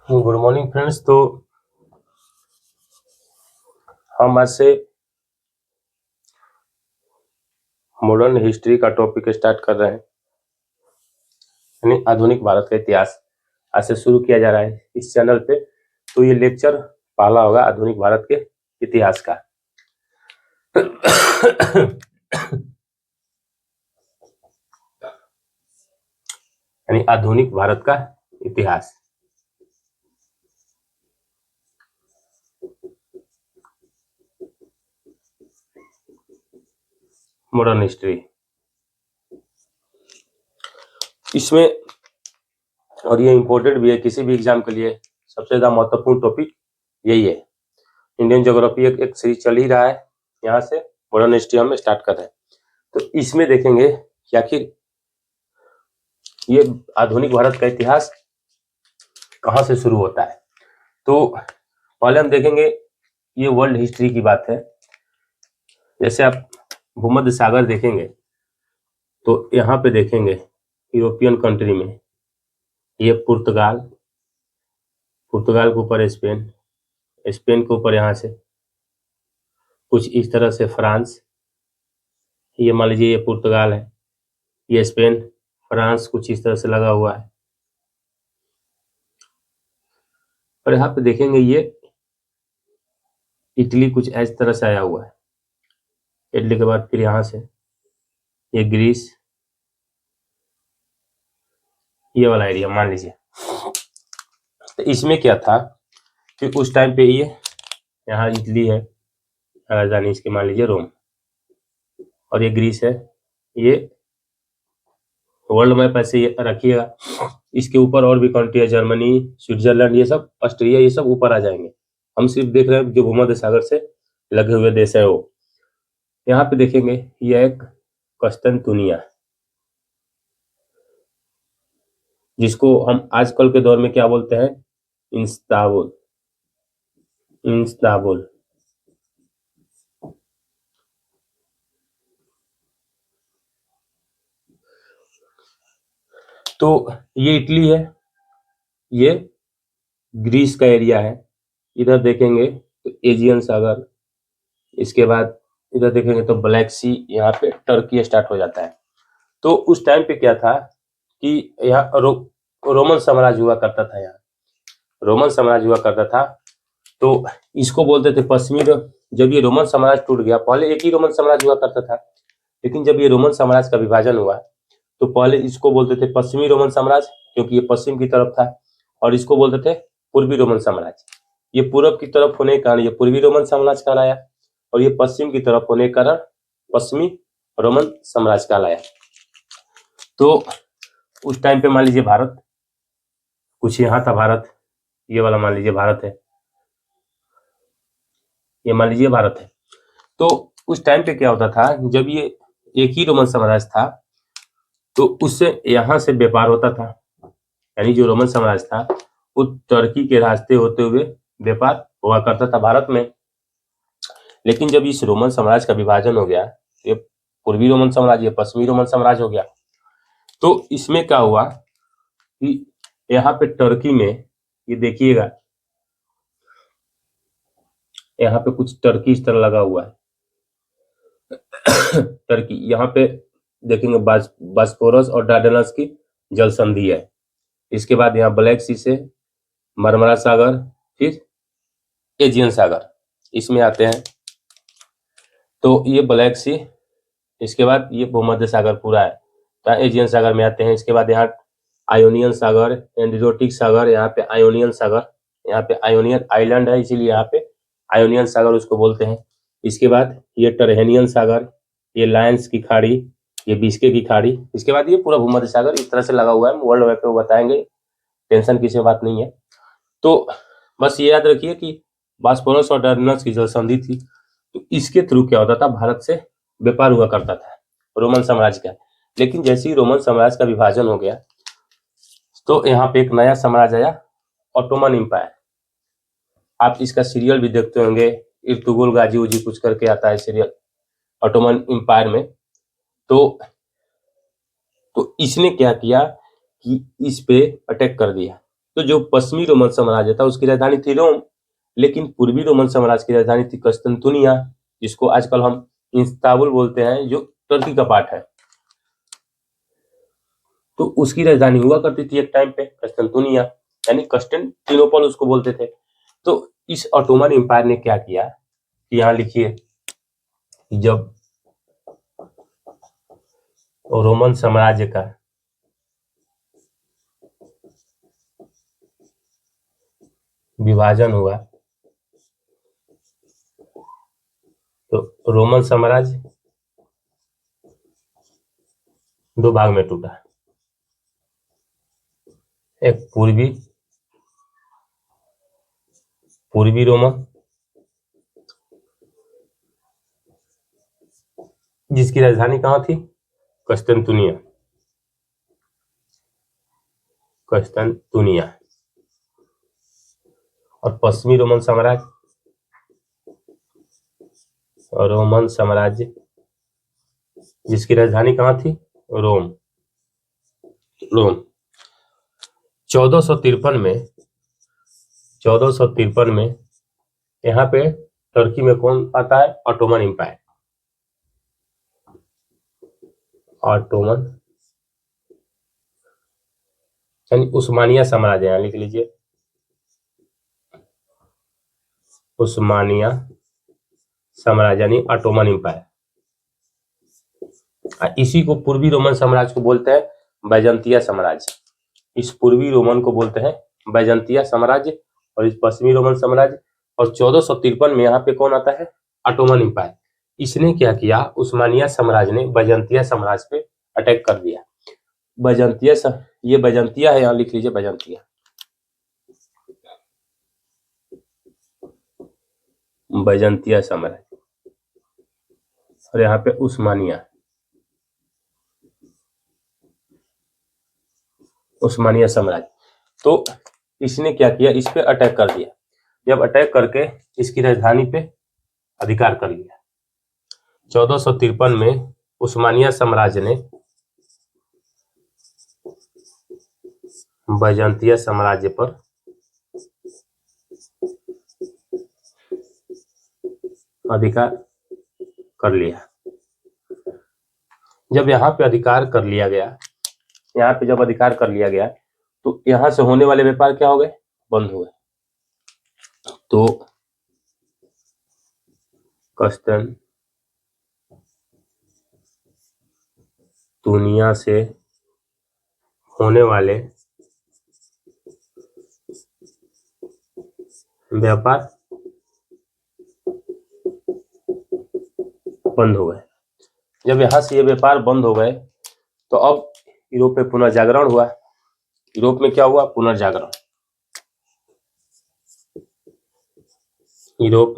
Good morning friends. तो हम आज से मॉडर्न हिस्ट्री का टॉपिक स्टार्ट कर रहे हैं, यानी आधुनिक भारत का इतिहास आज से शुरू किया जा रहा है इस चैनल पे। तो ये लेक्चर पहला होगा आधुनिक भारत के इतिहास का। यानी आधुनिक भारत का इतिहास। मॉडर्न हिस्ट्री इसमें, और ये इम्पोर्टेंट भी है किसी भी एग्जाम के लिए, सबसे ज्यादा महत्वपूर्ण टॉपिक यही है। इंडियन ज्योग्राफी एक सीरीज चल ही रहा है, यहाँ से मॉडर्न हिस्ट्री हम स्टार्ट कर रहे हैं। तो इसमें देखेंगे कि आखिर ये आधुनिक भारत का इतिहास कहाँ से शुरू होता है। तो पहले हम देखेंगे ये वर्ल्ड हिस्ट्री की बात है। जैसे आप भूमध्य सागर देखेंगे तो यहाँ पे देखेंगे यूरोपियन कंट्री में ये पुर्तगाल के ऊपर स्पेन के ऊपर यहाँ से कुछ इस तरह से फ्रांस, ये मान लीजिए ये पुर्तगाल है, ये स्पेन, फ्रांस कुछ इस तरह से लगा हुआ है। और यहाँ पे देखेंगे ये इटली कुछ इस तरह से आया हुआ है। इटली के बाद फिर यहाँ से ये ग्रीस, ये वाला एरिया मान लीजिए। तो इसमें क्या था कि उस टाइम पे ये यहाँ इटली है, राजधानी इसकी मान लीजिए रोम, और ये ग्रीस है। ये वर्ल्ड मैप ऐसे रखिएगा, इसके ऊपर और भी कंट्री है, जर्मनी, स्विट्जरलैंड, ये सब, ऑस्ट्रिया, ये सब ऊपर आ जाएंगे। हम सिर्फ देख रहे हैं जो भूमध्य सागर से लगे हुए देश है वो। यहाँ पे देखेंगे ये एक कस्तनतुनिया, जिसको हम आजकल के दौर में क्या बोलते हैं, इस्तांबुल। तो ये इटली है, ये ग्रीस का एरिया है। इधर देखेंगे तो एजियन सागर, इसके बाद इधर देखेंगे तो ब्लैक सी, यहाँ पे टर्की स्टार्ट हो जाता है। तो उस टाइम पे क्या था कि यहाँ रोमन साम्राज्य हुआ करता था। यहाँ रोमन साम्राज्य हुआ करता था, तो इसको बोलते थे पश्चिमी। जब ये रोमन साम्राज्य टूट गया, पहले एक ही रोमन साम्राज्य हुआ करता था, लेकिन जब ये रोमन साम्राज्य का विभाजन हुआ तो पहले इसको बोलते थे पश्चिमी रोमन साम्राज्य, क्योंकि ये पश्चिम की तरफ था, और इसको बोलते थे पूर्वी रोमन साम्राज्य। ये पूर्व की तरफ होने के कारण ये पूर्वी रोमन साम्राज्य कहलाया, और ये पश्चिम की तरफ होने के कारण पश्चिमी रोमन साम्राज्य कहलाया। तो उस टाइम पे मान लीजिए भारत कुछ यहाँ था, भारत ये वाला मान लीजिए भारत है, ये मान लीजिए भारत है। तो उस टाइम पे क्या होता था, जब ये एक ही रोमन साम्राज्य था तो उससे यहाँ से व्यापार होता था, यानी जो रोमन साम्राज्य था वो टर्की के रास्ते होते हुए व्यापार हुआ करता था भारत में। लेकिन जब इस रोमन साम्राज्य का विभाजन हो गया, ये पूर्वी रोमन साम्राज्य, पश्चिमी रोमन साम्राज्य हो गया, तो इसमें क्या हुआ कि यहाँ पे टर्की में, ये देखिएगा यहाँ पे कुछ टर्की इस तरह लगा हुआ है। टर्की यहाँ पे देखेंगे बास्फोरस और डार्डेनल्स की जल संधि है। इसके बाद यहाँ ब्लैक सी से मरमरा सागर, फिर एजियन सागर, इसमें आते हैं। तो ये ब्लैक सी, इसके बाद ये भूमध्य सागर पूरा है, तो एजियन सागर में आते हैं। इसके बाद यहाँ आयोनियन सागर, एंड्रियोटिक सागर, यहाँ पे आयोनियन सागर, यहाँ पे आयोनियन आइलैंड है, इसीलिए यहाँ पे आयोनियन सागर उसको बोलते हैं। इसके बाद ये टरहेनियन सागर, ये लायंस की खाड़ी, ये बिस्के की खाड़ी, इसके बाद ये पूरा भूमध्य सागर इस तरह से लगा हुआ है। वर्ल्ड मैप पे वो बताएंगे, टेंशन की बात नहीं है। तो बस ये याद रखिए कि बास्फोरस और डार्डेनल्स की जल संधि थी, तो इसके थ्रू क्या होता था, भारत से व्यापार हुआ करता था रोमन साम्राज्य का। लेकिन जैसे ही रोमन साम्राज्य का विभाजन हो गया तो यहाँ पे एक नया साम्राज्य आया, ऑटोमन एम्पायर। आप इसका सीरियल भी देखते होंगे, इर्तुगरुल गाजी उजी कुछ करके आता है सीरियल ऑटोमन एम्पायर में। तो इसने क्या किया कि इस पे अटैक कर दिया। तो जो पश्चिमी रोमन साम्राज्य था उसकी राजधानी थी रोम, लेकिन पूर्वी रोमन साम्राज्य की राजधानी थी कस्तंतुनिया, जिसको आजकल हम इस्तांबुल बोलते हैं, जो तुर्की का पार्ट है। तो उसकी राजधानी हुआ करती थी एक टाइम पे कस्तंतुनिया, यानी कस्टेंटिनोपल उसको बोलते थे। तो इस ऑटोमन एम्पायर ने क्या किया कि यहाँ लिखिए, जब रोमन साम्राज्य का विभाजन हुआ तो रोमन साम्राज्य दो भाग में टूटा, एक पूर्वी रोमन, जिसकी राजधानी कहाँ थी, कस्तंतुनिया, और पश्चिमी रोमन साम्राज्य जिसकी राजधानी कहाँ थी, रोम। 1453 में यहाँ पे तुर्की में कौन आता है, ऑटोमन एम्पायर, ऑटोमन यानी उस्मानिया साम्राज्य, यहाँ लिख लीजिए उस्मानिया साम्राज्य यानी ऑटोमन एम्पायर। इसी को पूर्वी रोमन साम्राज्य को बोलते हैं बैजंतिया साम्राज्य। इस पूर्वी रोमन को बोलते हैं बैजंतिया साम्राज्य और इस पश्चिमी रोमन साम्राज्य। और 1453 में यहाँ पे कौन आता है, ऑटोमन एम्पायर। इसने क्या किया, उस्मानिया साम्राज्य ने बैजंतिया साम्राज्य पे अटैक कर दिया। ये बैजंतिया है, यहाँ लिख लीजिए बैजंतिया, बैजंतिया साम्राज्य, और यहाँ पे उस्मानिया साम्राज्य। तो इसने क्या किया, इस पे अटैक कर दिया। जब अटैक करके इसकी राजधानी पे अधिकार कर लिया, 1453 में उस्मानिया साम्राज्य ने बैजंतिया साम्राज्य पर अधिकार कर लिया। जब यहाँ पे अधिकार कर लिया गया, तो यहाँ से होने वाले व्यापार क्या हो गए, बंद हो गए। तो कस्तंतुनिया से होने वाले व्यापार बंद हो गए। जब यहाँ से ये व्यापार बंद हो गए तो अब यूरोप में पुनर्जागरण हुआ। यूरोप में क्या हुआ, पुनर्जागरण। यूरोप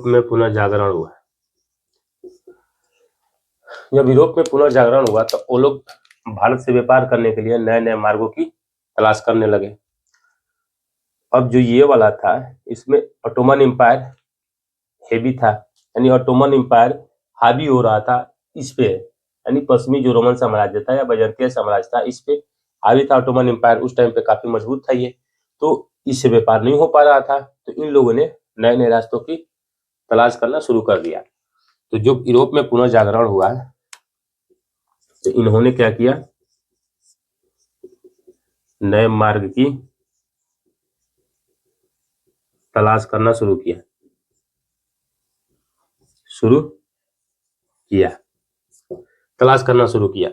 में पुनर्जागरण हुआ। जब यूरोप में पुनर्जागरण हुआ तो वो लोग भारत से व्यापार करने के लिए नए नए मार्गों की तलाश करने लगे। अब जो ये वाला था, इसमें ऑटोमन एम्पायर हेवी था, यानी ऑटोमन एम्पायर हावी हो रहा था इस पे, यानी पश्चिमी जो रोमन साम्राज्य था या बैजंतीय साम्राज्य था, इस पे हावी था ऑटोमन एम्पायर। उस टाइम पे काफी मजबूत था ये, तो इससे व्यापार नहीं हो पा रहा था। तो इन लोगों ने नए नए रास्तों की तलाश करना शुरू कर दिया। तो जब यूरोप में पुनर्जागरण हुआ तो इन्होंने क्या किया, नए मार्ग की तलाश करना शुरू किया।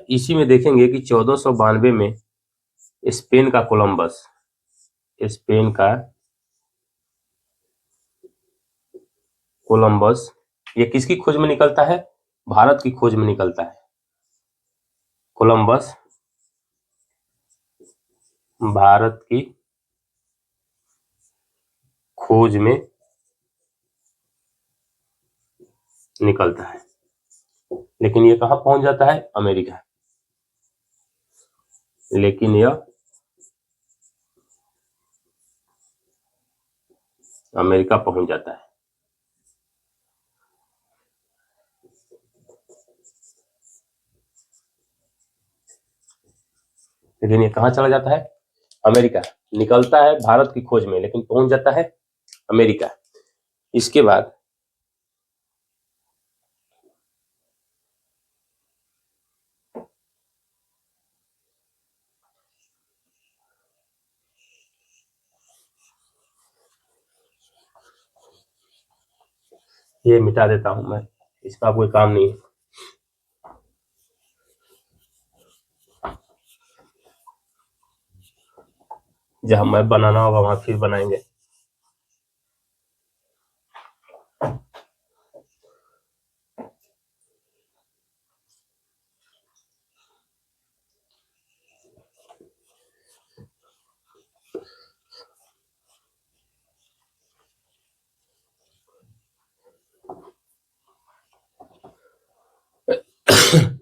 इसी में देखेंगे कि 1492 में स्पेन का कोलंबस ये किसकी खोज में निकलता है, भारत की खोज में निकलता है। कोलंबस भारत की खोज में निकलता है, लेकिन ये कहां पहुंच जाता है, अमेरिका। लेकिन यह अमेरिका पहुंच जाता है। लेकिन ये कहाँ चला जाता है? अमेरिका। निकलता है भारत की खोज में, लेकिन पहुंच जाता है अमेरिका। इसके बाद ये मिटा देता हूं मैं, इसका कोई काम नहीं है। जहां मैप बनाना होगा वहां फिर बनाएंगे।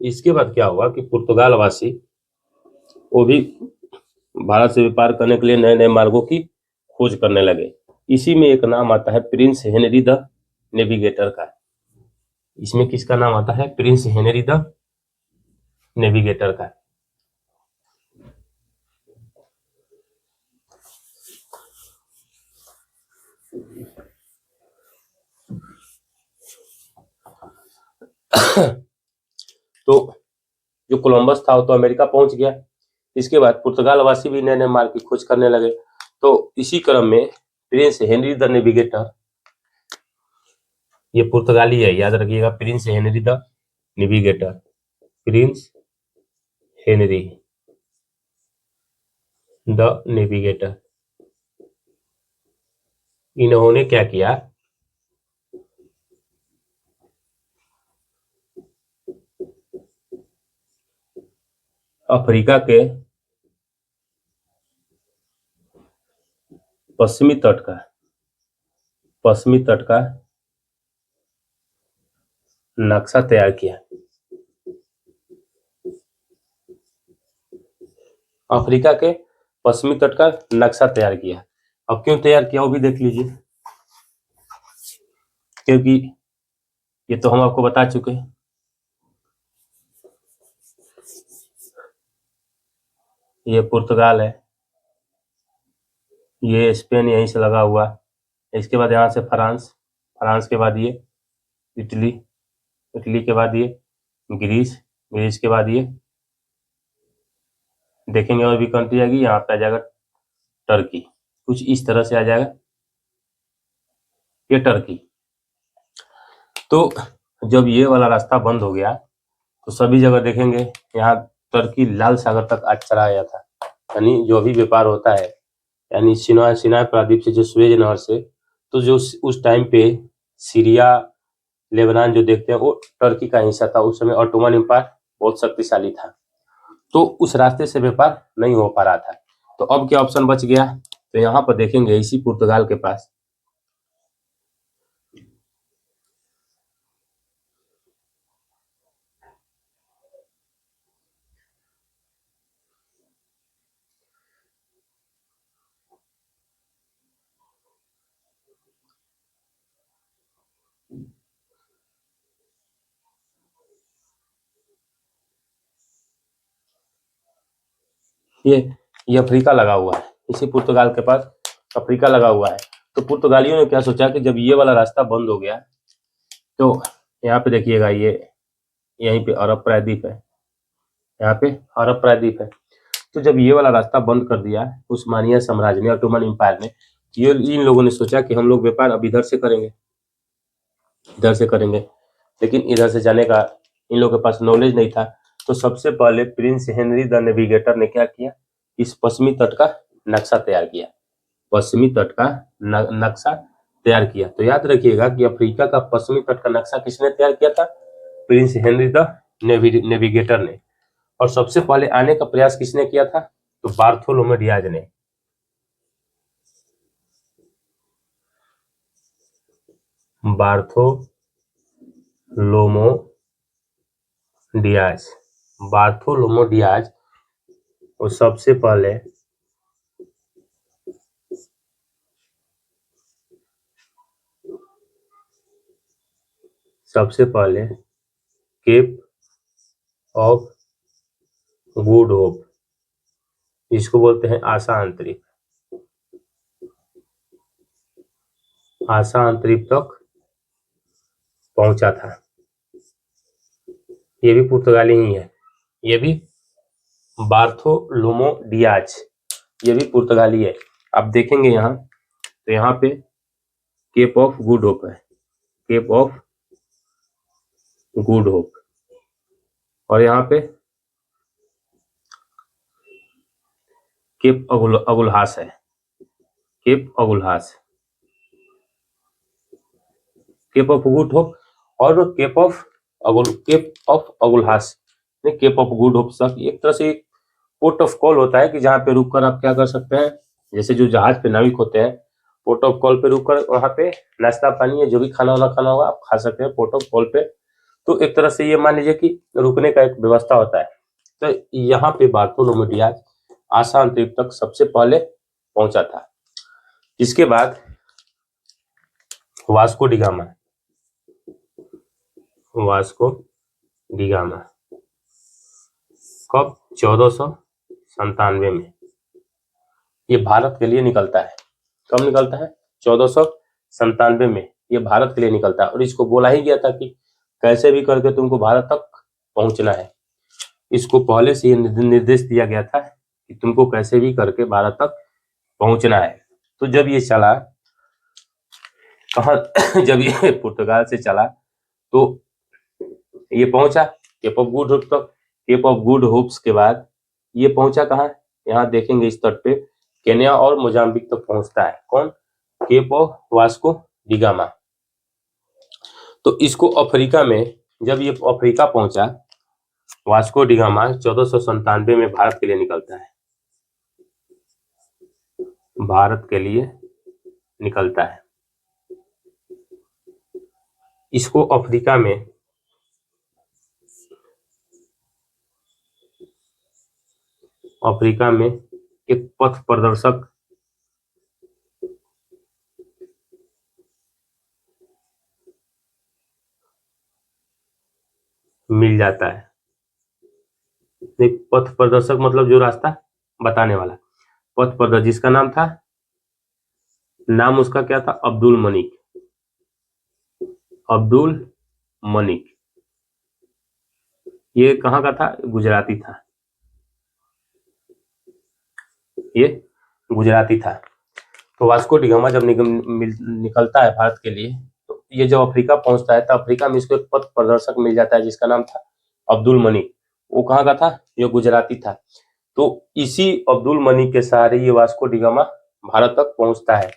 इसके बाद क्या हुआ कि पुर्तगाल वासी वो भी भारत से व्यापार करने के लिए नए नए मार्गों की खोज करने लगे। इसी में एक नाम आता है प्रिंस हेनरी द नेविगेटर का। इसमें किसका नाम आता है? प्रिंस हेनरी द नेविगेटर का। तो जो कोलंबस था वो तो अमेरिका पहुंच गया। इसके बाद पुर्तगाल वासी भी नए नए मार्ग की खोज करने लगे। तो इसी क्रम में प्रिंस हेनरी द नेविगेटर, ये पुर्तगाली है, याद रखिएगा, Prince Henry the navigator, Prince Henry the navigator, इन्होंने क्या किया? अफ्रीका के पश्चिमी तट का नक्शा तैयार किया। अफ्रीका के पश्चिमी तट का नक्शा तैयार किया। अब क्यों तैयार किया वो भी देख लीजिए, क्योंकि ये तो हम आपको बता चुके हैं। ये पुर्तगाल है, ये स्पेन यहीं से लगा हुआ। इसके बाद यहाँ से फ्रांस, फ्रांस के बाद ये इटली, इटली के बाद ये ग्रीस, ग्रीस के बाद ये देखेंगे और भी कंट्री आएगी, यहाँ पे आ जाएगा टर्की। कुछ इस तरह से आ जाएगा ये टर्की। तो जब ये वाला रास्ता बंद हो गया तो सभी जगह देखेंगे यहाँ टर्की लाल सागर तक आज चला गया था। यानी जो भी व्यापार होता है, यानी सिनाई प्रायद्वीप से जो सुएज नहर से, तो जो उस टाइम पे सीरिया, लेबनान जो देखते हैं वो टर्की का हिस्सा था। उस समय ऑटोमन एम्पायर बहुत शक्तिशाली था, तो उस रास्ते से व्यापार नहीं हो पा रहा था। तो अब क्या ऑप्शन बच गया? तो यहाँ पर देखेंगे इसी पुर्तगाल के पास ये अफ्रीका लगा हुआ है। इसी पुर्तगाल के पास अफ्रीका लगा हुआ है। तो पुर्तगालियों ने क्या सोचा कि जब ये वाला रास्ता बंद हो गया तो यहाँ पे देखिएगा, ये यहीं पे अरब प्रायद्वीप है, यहाँ पे अरब प्रायद्वीप है। तो जब ये वाला रास्ता बंद कर दिया उस्मानिया साम्राज्य ने, ऑटोमन एम्पायर ने, ये इन लोगों ने सोचा कि हम लोग व्यापार अब इधर से करेंगे, इधर से करेंगे। लेकिन इधर से जाने का इन लोगों के पास नॉलेज नहीं था। तो सबसे पहले प्रिंस हेनरी द नेविगेटर ने क्या किया? इस पश्चिमी तट का नक्शा तैयार किया, पश्चिमी तट का नक्शा तैयार किया। तो याद रखिएगा कि अफ्रीका का पश्चिमी तट का नक्शा किसने तैयार किया था? प्रिंस हेनरी द नेविगेटर ने। और सबसे पहले आने का प्रयास किसने किया था? तो बार्थोलोमेव डियाज ने। बार्थोलोमो डियाज, बार्थोलोमो डियाज वो सबसे पहले केप ऑफ गुड होप इसको बोलते हैं आशा अंतरिक्ष। आशा अंतरिक्ष तक पहुंचा था। ये भी पुर्तगाली ही है, ये भी बार्थोलोमो डियाज, ये भी पुर्तगाली है। आप देखेंगे यहाँ तो यहाँ पे केप ऑफ गुड होप है, केप ऑफ गुड होप, और यहाँ पे केप अगुलहास है, Cape Agulhas, Cape of Good Hope और Cape of Agulhas, Cape of Good Hope सब एक तरह से पोर्ट ऑफ कॉल होता है कि जहाँ पे रुककर आप क्या कर सकते हैं, जैसे जो जहाज पे नाविक होते हैं पोर्ट ऑफ कॉल पे रुककर वहाँ पे नाश्ता पानी या जो भी खाना वाना खाना होगा आप खा सकते हैं पोर्ट ऑफ कॉल पे। तो एक तरह से ये मान लीजिए कि रुकने का एक व्यवस्था होता है। तो यहाँ पे बार्थोलोमू डियाज आशा अंतरिक्ष तक सबसे पहले पहुंचा था। इसके बाद वास्को डिगामा, वास्को डिगामा कब? 1497 में ये भारत के लिए निकलता है। कब निकलता है? 1497 में ये भारत के लिए निकलता है, और इसको बोला ही गया था कि कैसे भी करके तुमको भारत तक पहुंचना है। इसको पहले से ये निर्देश दिया गया था कि तुमको कैसे भी करके भारत तक पहुंचना है। तो जब ये चला कहाँ जब ये पुर्तगाल से चला तो ये पहुंचा केप ऑफ गुड होप तक। केप ऑफ गुड होप्स के बाद ये पहुंचा कहाँ? यहाँ देखेंगे इस तट पे केन्या और मोजाम्बिक तक पहुंचता है। कौन? Cape of Vasco da Gama. तो इसको अफ्रीका में, जब ये अफ्रीका पहुंचा वास्को डिगामा 1497 में भारत के लिए निकलता है, भारत के लिए निकलता है। इसको अफ्रीका में एक पथ प्रदर्शक मिल जाता है। एक पथ प्रदर्शक मतलब जो रास्ता बताने वाला, पथ प्रदर्शक, जिसका नाम था, नाम उसका क्या था? अब्दुल मलिक, अब्दुल मलिक। ये कहाँ का था? गुजराती था, ये गुजराती था। तो वास्को डिगामा जब निकलता है भारत के लिए, तो ये जब अफ्रीका पहुंचता है तो अफ्रीका में इसको एक पथ प्रदर्शक मिल जाता है जिसका नाम था अब्दुल मलिक। वो कहाँ का था? ये गुजराती था। तो इसी अब्दुल मलिक के सहारे ये वास्को डिगामा भारत तक पहुंचता है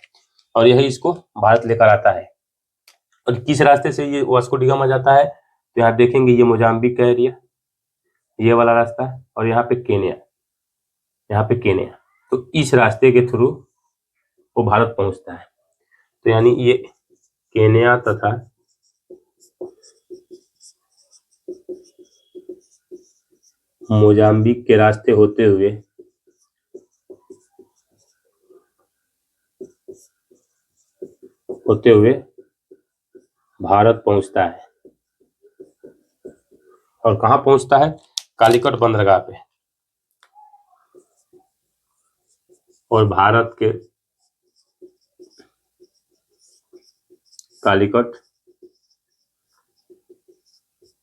और यही इसको भारत लेकर आता है। और किस रास्ते से ये वास्को डिगामा जाता है? तो यहाँ देखेंगे ये मोजाम्बिक का एरिया, ये वाला रास्ता, और यहाँ पे केन्या, यहाँ पे केन्या। तो इस रास्ते के थ्रू वो भारत पहुंचता है। तो यानी ये केन्या तथा मोजाम्बिक के रास्ते होते हुए भारत पहुंचता है। और कहाँ पहुंचता है? कालीकट बंदरगाह पे। और भारत के कालीकट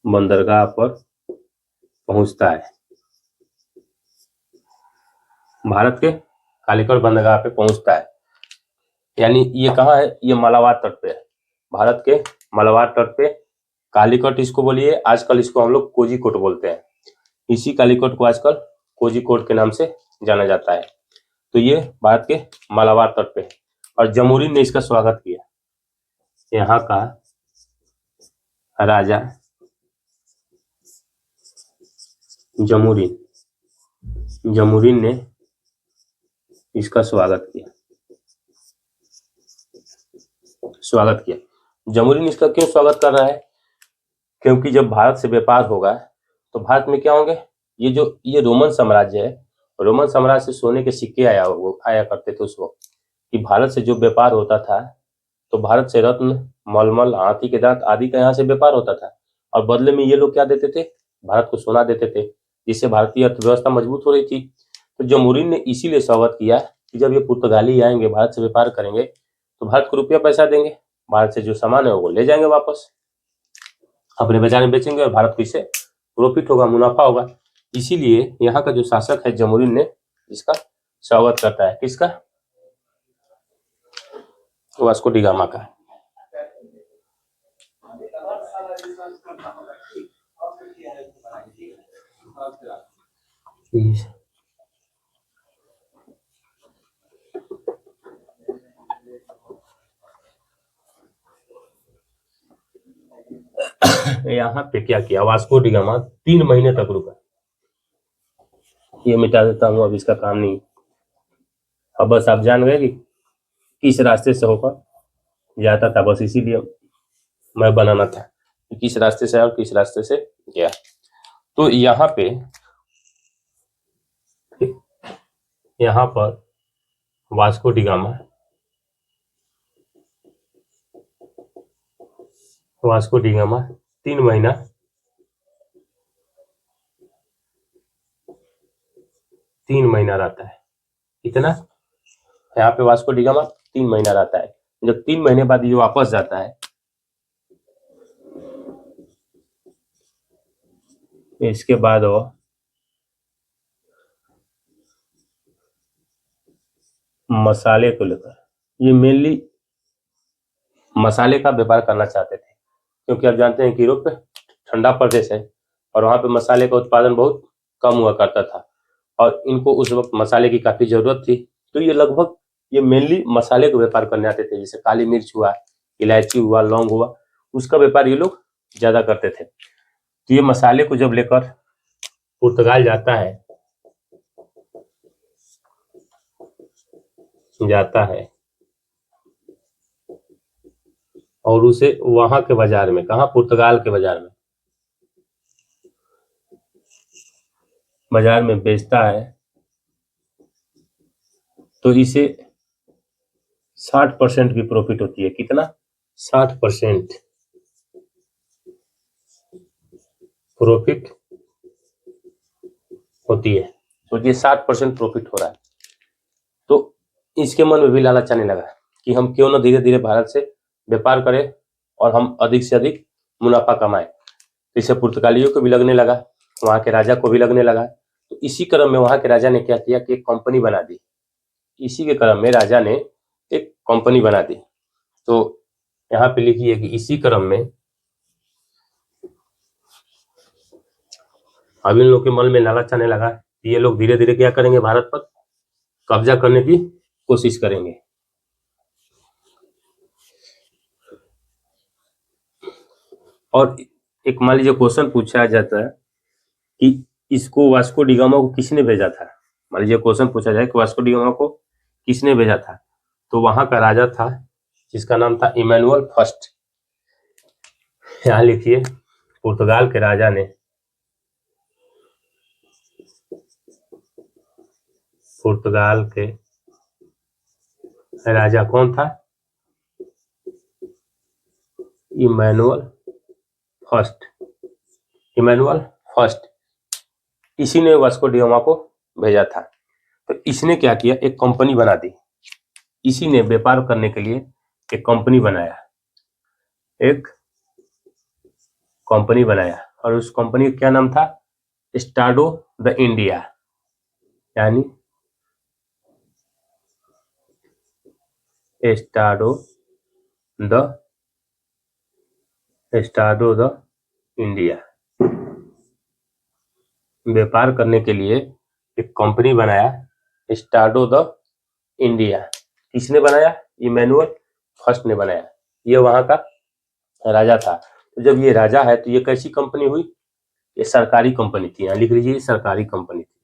बंदरगाह पर पहुंचता है, भारत के कालीकट बंदरगाह पे पहुंचता है। यानी ये कहाँ है? ये मालाबार तट पे है, भारत के मालाबार तट पे कालीकट इसको बोलिए। आजकल इसको हम लोग कोझिकोड बोलते हैं। इसी कालीकट को आजकल कोझिकोड के नाम से जाना जाता है। तो ये भारत के मालाबार तट पे है और जमूरिन ने इसका स्वागत किया। यहाँ का राजा जमूरिन ने इसका स्वागत किया। जमूरिन इसका क्यों स्वागत कर रहा है? क्योंकि जब भारत से व्यापार होगा तो भारत में क्या होंगे? ये रोमन साम्राज्य है, रोमन साम्राज्य से सोने के सिक्के आया करते थे उस वक्त, कि भारत से जो व्यापार होता था तो भारत से रत्न, मलमल, हाथी के दांत आदि का यहाँ से व्यापार होता था, और बदले में ये लोग क्या देते थे? भारत को सोना देते थे, जिससे भारतीय अर्थव्यवस्था मजबूत हो रही थी। तो जमूरिन ने इसीलिए स्वागत किया कि जब ये पुर्तगाली आएंगे भारत से व्यापार करेंगे तो भारत को रुपया पैसा देंगे, भारत से जो सामान है वो ले जाएंगे वापस, अपने बाजार में बेचेंगे और भारत को इससे प्रॉफिट होगा, मुनाफा होगा। इसीलिए यहाँ का जो शासक है जमूरिन ने इसका स्वागत करता है। किसका? वास्को डी गामा का। यहाँ पे क्या किया, वास्को डी गामा 3 महीने तक रुका। ये मिटा देता हूँ, अब इसका काम नहीं। अब बस आप जान गए कि किस रास्ते से होकर जाता था, बस इसीलिए मैं बनाना था कि किस रास्ते से आया और किस रास्ते से गया। तो यहाँ पर वास्को डी गामा 3 महीना रहता है। कितना? यहाँ पे वास्को डी गामा 3 महीना रहता है। जब 3 महीने बाद ये वापस जाता है, इसके बाद वो मसाले को लेकर, ये मेनली मसाले का व्यापार करना चाहते थे, क्योंकि आप जानते हैं कि यूरोप ठंडा प्रदेश है और वहाँ पे मसाले का उत्पादन बहुत कम हुआ करता था और इनको उस वक्त मसाले की काफी जरूरत थी। तो ये मेनली मसाले का व्यापार करने आते थे, जैसे काली मिर्च हुआ, इलायची हुआ, लौंग हुआ, उसका व्यापार ये लोग ज्यादा करते थे। तो ये मसाले को जब लेकर पुर्तगाल जाता है और उसे वहां के बाजार में, कहा, पुर्तगाल के बाजार में बेचता है, तो इसे 60% की प्रॉफिट होती है। कितना? 60% प्रॉफिट होती है। सोचिए 60% प्रॉफिट हो रहा है। तो इसके मन में भी लालच आने लगा कि हम क्यों ना धीरे धीरे भारत से व्यापार करें और हम अधिक से अधिक मुनाफा कमाएं। तो इसे पुर्तगालियों को भी लगने लगा, वहां के राजा को भी लगने लगा। तो इसी क्रम में वहां के राजा ने क्या किया कि एक कंपनी बना दी। इसी के क्रम में राजा ने एक कंपनी बना दी। तो यहाँ पे लिखिए कि इसी क्रम में अब इन लोग के मन में लालच आने लगा कि ये लोग धीरे धीरे क्या करेंगे, भारत पर कब्जा करने की कोशिश करेंगे। और एक मान लीजिए क्वेश्चन पूछा जाता है कि इसको वास्को डी गामा को किसने भेजा था। मान लीजिए क्वेश्चन पूछा जाए कि वास्को डी गामा को किसने भेजा था, तो वहां का राजा था जिसका नाम था इमैनुअल फर्स्ट। यहाँ लिखिए, पुर्तगाल के राजा ने, पुर्तगाल के राजा कौन था? Emmanuel first. इसी ने वास्को डी गामा को भेजा था। तो इसने क्या किया, एक कंपनी बना दी। इसी ने व्यापार करने के लिए एक कंपनी बनाया और उस कंपनी का क्या नाम था? स्टाडो द इंडिया, यानी स्टाडो द इंडिया। व्यापार करने के लिए एक कंपनी बनाया, स्टाडो द इंडिया। किसने बनाया? इमैनुअल फर्स्ट ने बनाया। ये वहां का राजा था। तो जब ये राजा है तो ये कैसी कंपनी हुई? ये सरकारी कंपनी थी। यहाँ लिख लीजिए, सरकारी कंपनी थी।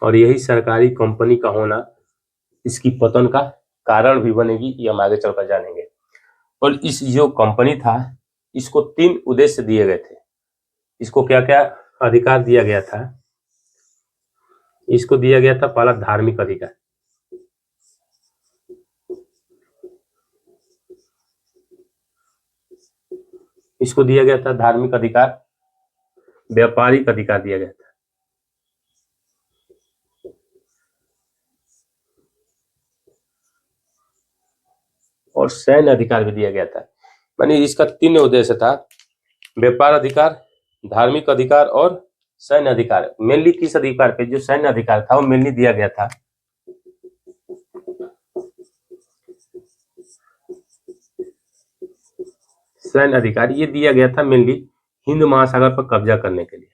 और यही सरकारी कंपनी का होना इसकी पतन का कारण भी बनेगी, ये हम आगे चलकर जानेंगे। और इस जो कंपनी था, इसको 3 उद्देश्य दिए गए थे। इसको क्या क्या अधिकार दिया गया था? इसको दिया गया था पहला धार्मिक अधिकार, इसको दिया गया था धार्मिक अधिकार, व्यापारिक अधिकार दिया गया था। और सैन्य अधिकार भी दिया गया था। मानी इसका 3 उद्देश्य था, व्यापार अधिकार, धार्मिक अधिकार और सैन्य अधिकार। मेनली किस अधिकार पे? जो सैन्य अधिकार था वो मेनली दिया गया था सैन्य अधिकार, ये दिया गया था मेनली हिंद महासागर पर कब्जा करने के लिए।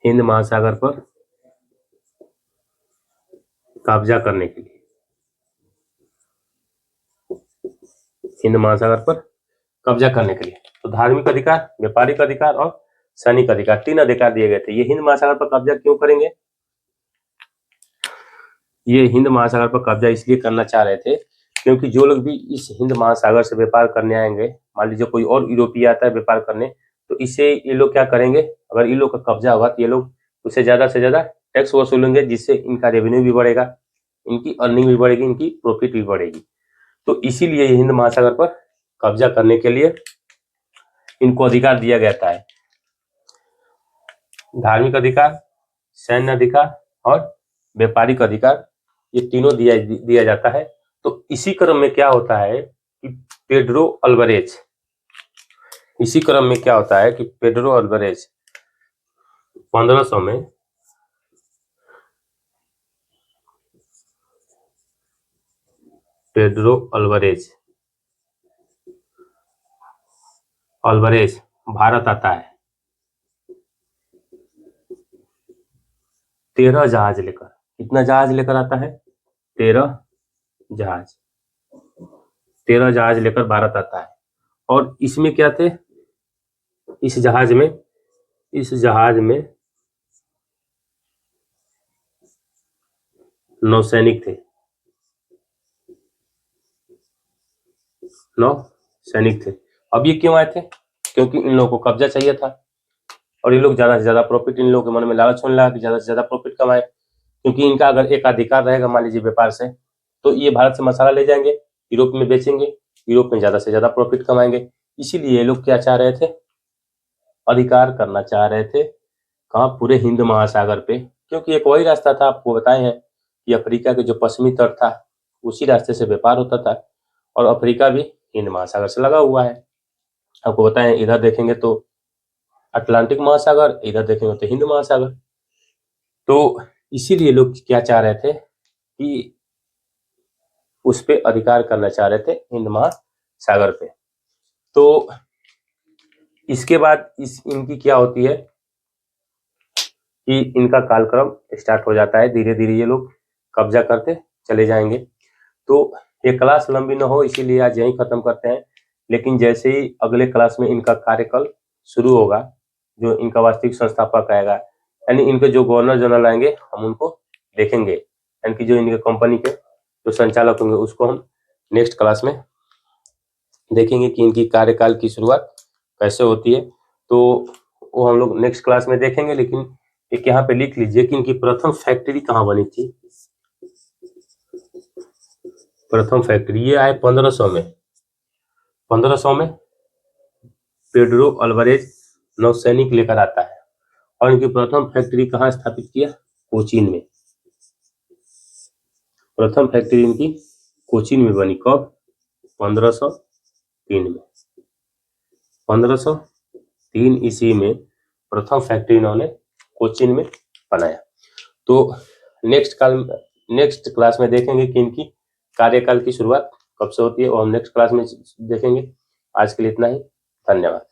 हिंद महासागर पर कब्जा करने के लिए, हिंद महासागर पर कब्जा करने के लिए। तो धार्मिक अधिकार, व्यापारिक अधिकार और सैनिक अधिकार, 3 अधिकार दिए गए थे। ये हिंद महासागर पर कब्जा क्यों करेंगे? ये हिंद महासागर पर कब्जा इसलिए करना चाह रहे थे क्योंकि जो लोग भी इस हिंद महासागर से व्यापार करने आएंगे, मान लीजिए कोई और यूरोपीय आता है व्यापार करने, तो इससे ये लोग क्या करेंगे, अगर इन लोग का कब्जा होगा तो ये लोग उससे ज्यादा से ज्यादा टैक्स वसूलेंगे, जिससे इनका रेवेन्यू भी बढ़ेगा, इनकी अर्निंग भी बढ़ेगी, इनकी प्रॉफिट भी बढ़ेगी। तो इसीलिए हिंद महासागर पर कब्जा करने के लिए इनको अधिकार दिया गया है, धार्मिक अधिकार, सैन्य अधिकार और व्यापारिक अधिकार, ये तीनों दिया जाता है। तो इसी क्रम में क्या होता है कि पेड्रो अल्वारेज, इसी क्रम में क्या होता है कि पेड्रो अल्वारेज 1500 में पेड्रो अल्वारेज भारत आता है 13 जहाज लेकर। कितना जहाज लेकर आता है? 13 जहाज लेकर भारत आता है। और इसमें क्या थे? इस जहाज में नौसैनिक थे, नौसैनिक थे। अब ये क्यों आए थे? क्योंकि इन लोगों को कब्जा चाहिए था और ये लोग ज्यादा से ज्यादा प्रॉफिट, इन लोगों के मन में लालच होने लगा कि ज्यादा से ज्यादा प्रॉफिट कमाए, क्योंकि इनका अगर एक अधिकार रहेगा मान लीजिए व्यापार से, तो ये भारत से मसाला ले जाएंगे, यूरोप में बेचेंगे, यूरोप में ज्यादा से ज्यादा प्रॉफिट कमाएंगे। इसीलिए ये लोग क्या चाह रहे थे? अधिकार करना चाह रहे थे। कहाँ? पूरे हिंद महासागर पे, क्योंकि एक वही रास्ता था, आपको बताए हैं कि अफ्रीका के जो पश्चिमी तट था उसी रास्ते से व्यापार होता था, और अफ्रीका भी हिंद महासागर से लगा हुआ है। आपको बताएं, इधर देखेंगे तो अटलांटिक महासागर, इधर देखेंगे तो हिंद महासागर। तो इसीलिए लोग क्या चाह रहे थे कि उस पे अधिकार करना चाह रहे थे, हिंद महासागर पे। तो इसके बाद इनकी क्या होती है कि इनका कालक्रम स्टार्ट हो जाता है, धीरे धीरे ये लोग कब्जा करते चले जाएंगे। तो ये क्लास लंबी न हो इसीलिए आज यहीं खत्म करते हैं, लेकिन जैसे ही अगले क्लास में इनका कार्यकाल शुरू होगा, जो इनका वास्तविक संस्थापक आएगा, यानी इनके जो गवर्नर जनरल आएंगे हम उनको देखेंगे, यानी कि जो इनके कंपनी के जो संचालक होंगे उसको हम नेक्स्ट क्लास में देखेंगे कि इनकी कार्यकाल की शुरुआत कैसे होती है। तो वो हम लोग नेक्स्ट क्लास में देखेंगे। लेकिन एक यहाँ पे लिख लीजिए कि इनकी प्रथम फैक्ट्री कहाँ बनी थी। प्रथम फैक्ट्री ये आए 1500 में। 1500 में पेड्रो अल्वारेज नौसैनिक लेकर आता है और इनकी प्रथम फैक्ट्री कहाँ स्थापित किया? कोचीन में। प्रथम फैक्ट्री इनकी कोचीन में बनी। कब? 1503 में। 1503 ईस्वी में प्रथम फैक्ट्री इन्होंने कोचीन में बनाया। तो नेक्स्ट क्लास में देखेंगे कि इनकी कार्यकाल की शुरुआत कब से होती है, और हम नेक्स्ट क्लास में देखेंगे। आज के लिए इतना ही, धन्यवाद।